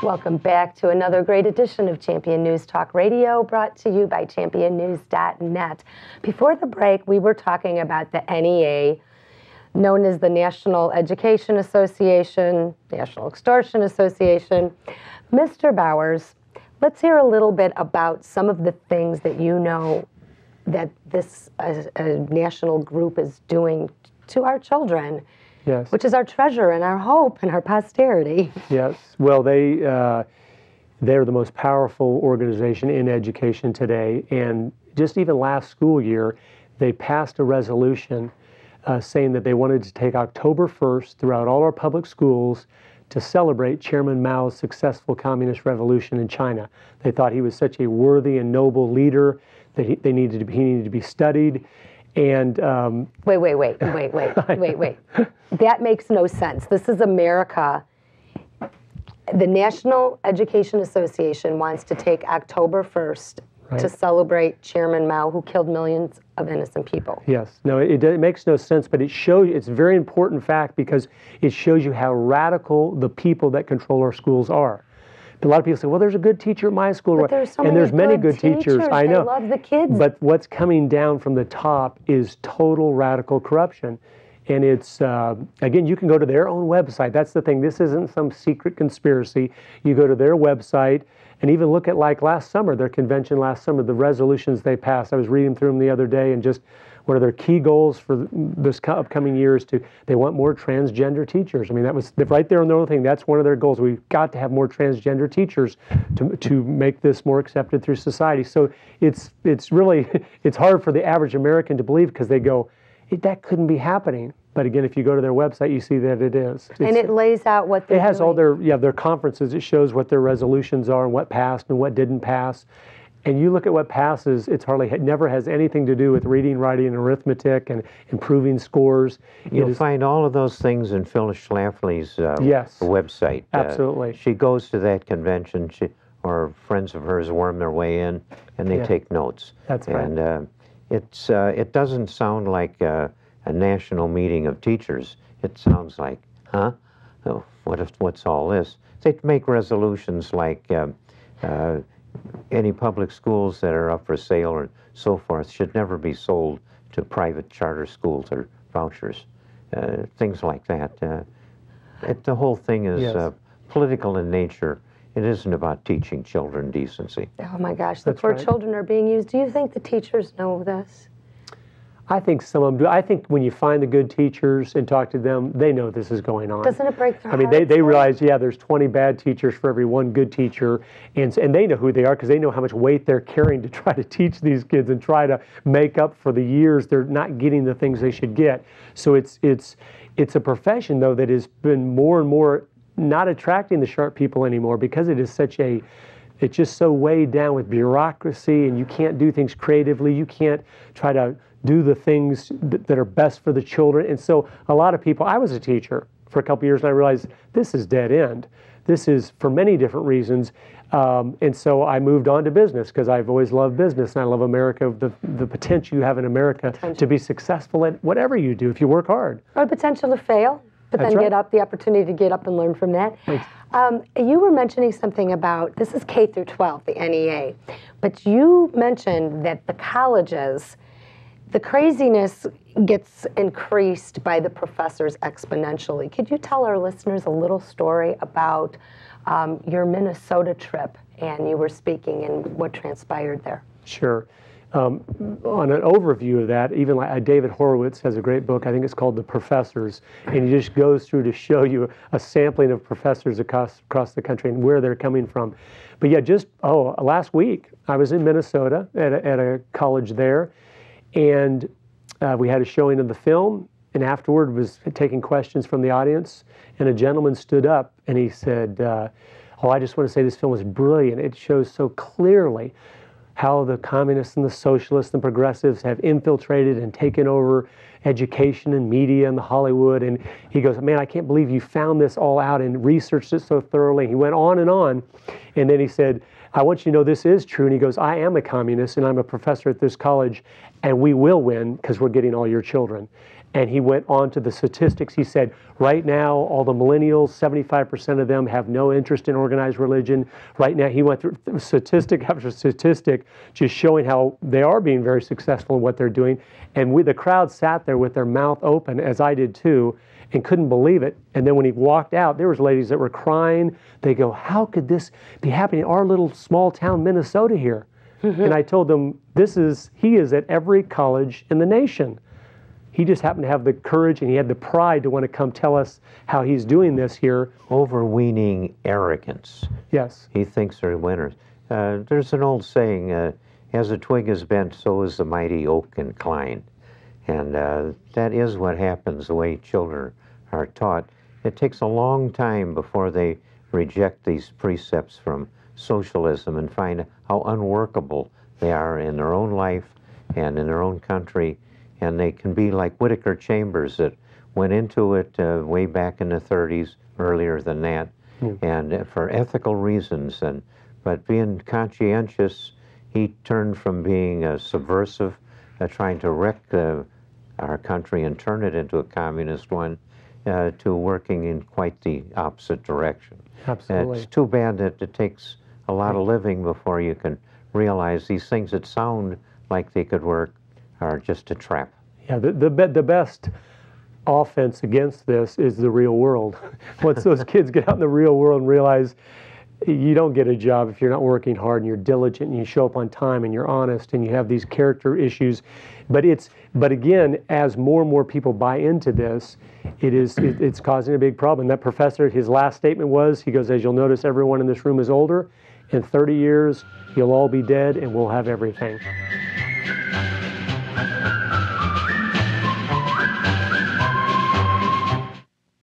Welcome back to another great edition of Champion News Talk Radio, brought to you by championnews.net. Before the break, we were talking about the NEA, known as the National Education Association, National Extortion Association. Mr. Bowers, let's hear a little bit about some of the things that you know that this national group is doing to our children. Yes. Which is our treasure and our hope and our posterity. Yes. Well, they're the most powerful organization in education today. And just even last school year, they passed a resolution saying that they wanted to take October 1st throughout all our public schools to celebrate Chairman Mao's successful communist revolution in China. They thought he was such a worthy and noble leader that he needed to be studied. And wait. That makes no sense. This is America. The National Education Association wants to take October 1st to celebrate Chairman Mao, who killed millions of innocent people. Yes. No, it makes no sense, but it's a very important fact because it shows you how radical the people that control our schools are. A lot of people say, well, there's a good teacher at my school. But there's many good teachers. I know. They love the kids. But what's coming down from the top is total radical corruption. And it's, again, you can go to their own website. That's the thing. This isn't some secret conspiracy. You go to their website and even look at, like last summer, their convention last summer, the resolutions they passed. I was reading through them the other day, and just one of their key goals for this upcoming year is they want more transgender teachers. I mean, that was right there on the other thing. That's one of their goals. We've got to have more transgender teachers to make this more accepted through society. So it's really, it's hard for the average American to believe because they go, that couldn't be happening. But again, if you go to their website, you see that it is. And it lays out what they're doing. It has all their conferences. It shows what their resolutions are and what passed and what didn't pass. And you look at what passes, it never has anything to do with reading, writing, and arithmetic and improving scores. You'll find all of those things in Phyllis Schlafly's website. Absolutely. She goes to that convention, or friends of hers worm their way in, and they take notes. That's right. And it doesn't sound like a national meeting of teachers. It sounds like, huh? Oh, what's all this? They make resolutions like any public schools that are up for sale or so forth should never be sold to private charter schools or vouchers, things like that. The whole thing is political in nature. It isn't about teaching children decency. Oh my gosh, the poor children are being used. Do you think the teachers know this? I think some of them do. I think when you find the good teachers and talk to them, they know this is going on. Doesn't it break their hearts? I mean, they realize, there's 20 bad teachers for every one good teacher, and they know who they are because they know how much weight they're carrying to try to teach these kids and try to make up for the years they're not getting the things they should get. So it's a profession, though, that has been more and more not attracting the sharp people anymore because it is it's just so weighed down with bureaucracy, and you can't do things creatively. You can't try to do the things that are best for the children. And so a lot of people, I was a teacher for a couple years, and I realized this is dead end. This is for many different reasons. And so I moved on to business because I've always loved business, and I love America, the potential you have in America to be successful at whatever you do if you work hard. Or potential to fail, but then get up, the opportunity to get up and learn from that. Thanks. You were mentioning something about, this is K through 12, the NEA, but you mentioned that the colleges, the craziness gets increased by the professors exponentially. Could you tell our listeners a little story about your Minnesota trip, and you were speaking, and what transpired there? Sure. On an overview of that, even like David Horowitz has a great book, I think it's called The Professors, and he just goes through to show you a sampling of professors across the country and where they're coming from. But last week I was in Minnesota at a college there, and we had a showing of the film, and afterward was taking questions from the audience, and a gentleman stood up and he said, I just want to say this film was brilliant. It shows so clearly how the communists and the socialists and progressives have infiltrated and taken over education and media and the Hollywood. And he goes, man, I can't believe you found this all out and researched it so thoroughly. He went on. And then he said, I want you to know this is true. And he goes, I am a communist and I'm a professor at this college, and we will win because we're getting all your children. And he went on to the statistics. He said, right now, all the millennials, 75% of them have no interest in organized religion. Right now, he went through statistic after statistic, just showing how they are being very successful in what they're doing. And the crowd sat there with their mouth open, as I did too, and couldn't believe it. And then when he walked out, there was ladies that were crying. They go, how could this be happening in our little small town, Minnesota here? And I told them, he is at every college in the nation. He just happened to have the courage and he had the pride to want to come tell us how he's doing this here. Overweening arrogance. Yes. He thinks they're winners. There's an old saying, as a twig is bent, so is the mighty oak inclined. And that is what happens the way children are taught. It takes a long time before they reject these precepts from socialism and find how unworkable they are in their own life and in their own country. And they can be like Whittaker Chambers that went into it way back in the 30s, earlier than that, and for ethical reasons. But being conscientious, he turned from being subversive, trying to wreck our country and turn it into a communist one, to working in quite the opposite direction. Absolutely. It's too bad that it takes a lot of living before you can realize these things that sound like they could work are just a trap. Yeah, the best offense against this is the real world. Once those kids get out in the real world and realize you don't get a job if you're not working hard and you're diligent and you show up on time and you're honest and you have these character issues. But again, as more and more people buy into this, it's causing a big problem. That professor, his last statement was, he goes, as you'll notice, everyone in this room is older. In 30 years, you'll all be dead and we'll have everything.